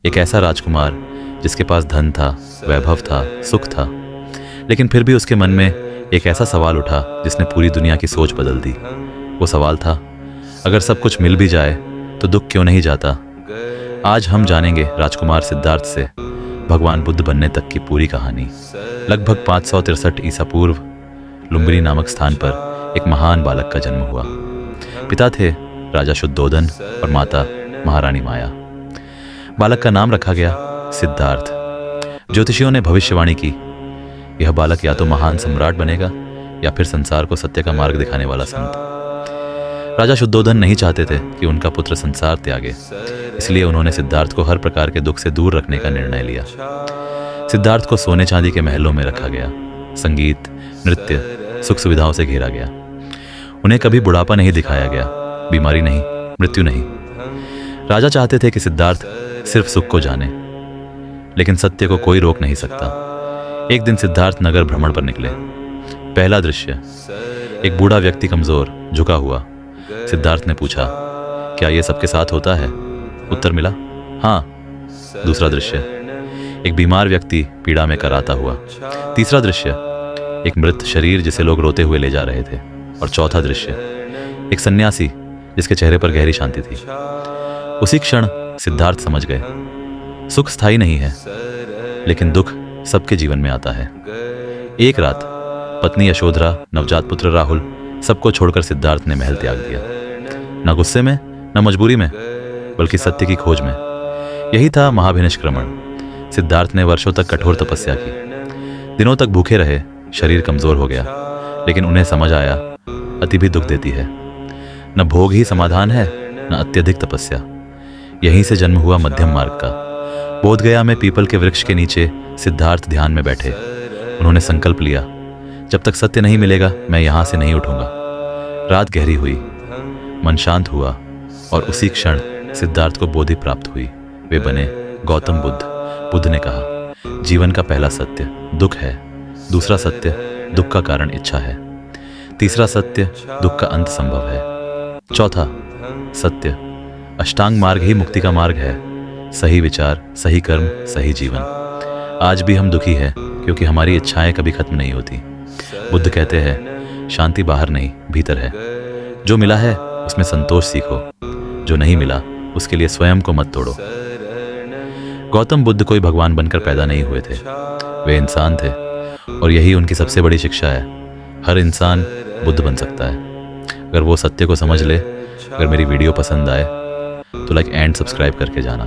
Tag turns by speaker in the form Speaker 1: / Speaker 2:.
Speaker 1: एक ऐसा राजकुमार जिसके पास धन था, वैभव था, सुख था, लेकिन फिर भी उसके मन में एक ऐसा सवाल उठा जिसने पूरी दुनिया की सोच बदल दी। वो सवाल था, अगर सब कुछ मिल भी जाए तो दुख क्यों नहीं जाता। आज हम जानेंगे राजकुमार सिद्धार्थ से भगवान बुद्ध बनने तक की पूरी कहानी। लगभग 563 ईसा पूर्व लुम्बिनी नामक स्थान पर एक महान बालक का जन्म हुआ। पिता थे राजा शुद्धोधन और माता महारानी माया। बालक का नाम रखा गया सिद्धार्थ। ज्योतिषियों ने भविष्यवाणी की, यह बालक या तो महान सम्राट बनेगा या फिर संसार को सत्य का मार्ग दिखाने वाला संत। राजा शुद्धोधन नहीं चाहते थे कि उनका पुत्र संसार त्यागे, इसलिए उन्होंने सिद्धार्थ को हर प्रकार के दुख से दूर रखने का निर्णय लिया। सिद्धार्थ को सोने चांदी के महलों में रखा गया। संगीत, नृत्य, सुख सुविधाओं से घेरा गया। उन्हें कभी बुढ़ापा नहीं दिखाया गया, बीमारी नहीं, मृत्यु नहीं। राजा चाहते थे कि सिद्धार्थ सिर्फ सुख को जाने, लेकिन सत्य को कोई रोक नहीं सकता। एक दिन सिद्धार्थ नगर भ्रमण पर निकले। पहला दृश्य, एक बूढ़ा व्यक्ति कमजोर झुका हुआ। सिद्धार्थ ने पूछा, क्या यह सबके साथ होता है? उत्तर मिला, हाँ। दूसरा दृश्य, एक बीमार व्यक्ति पीड़ा में कराता हुआ। तीसरा दृश्य, एक मृत शरीर जिसे लोग रोते हुए ले जा रहे थे। और चौथा दृश्य, एक सन्यासी जिसके चेहरे पर गहरी शांति थी। उसी क्षण सिद्धार्थ समझ गए, सुख स्थायी नहीं है, लेकिन दुख सबके जीवन में आता है। एक रात पत्नी यशोधरा, नवजात पुत्र राहुल, सबको छोड़कर सिद्धार्थ ने महल त्याग दिया। न गुस्से में, न मजबूरी में, बल्कि सत्य की खोज में। यही था महाभिनिष्क्रमण। सिद्धार्थ ने वर्षों तक कठोर तपस्या की। दिनों तक भूखे रहे, शरीर कमजोर हो गया, लेकिन उन्हें समझ आया, अति भी दुख देती है। न भोग ही समाधान है, न अत्यधिक तपस्या। यहीं से जन्म हुआ मध्यम मार्ग का। बोधगया में पीपल के वृक्ष के नीचे सिद्धार्थ ध्यान में बैठे। उन्होंने संकल्प लिया, जब तक सत्य नहीं मिलेगा मैं यहां से नहीं उठूंगा। रात गहरी हुई, मन शांत हुआ, और उसी क्षण सिद्धार्थ को बोधि प्राप्त हुई। वे बने गौतम बुद्ध। बुद्ध ने कहा, जीवन का पहला सत्य दुख है। दूसरा सत्य दुख का कारण इच्छा है। तीसरा सत्य दुख का अंत संभव है। चौथा सत्य अष्टांग मार्ग ही मुक्ति का मार्ग है। सही विचार, सही कर्म, सही जीवन। आज भी हम दुखी हैं क्योंकि हमारी इच्छाएं कभी खत्म नहीं होती। बुद्ध कहते हैं, शांति बाहर नहीं भीतर है। जो मिला है उसमें संतोष सीखो, जो नहीं मिला उसके लिए स्वयं को मत तोड़ो। गौतम बुद्ध कोई भगवान बनकर पैदा नहीं हुए थे, वे इंसान थे, और यही उनकी सबसे बड़ी शिक्षा है। हर इंसान बुद्ध बन सकता है अगर वो सत्य को समझ ले। अगर मेरी वीडियो पसंद आए तो लाइक एंड सब्सक्राइब करके जाना।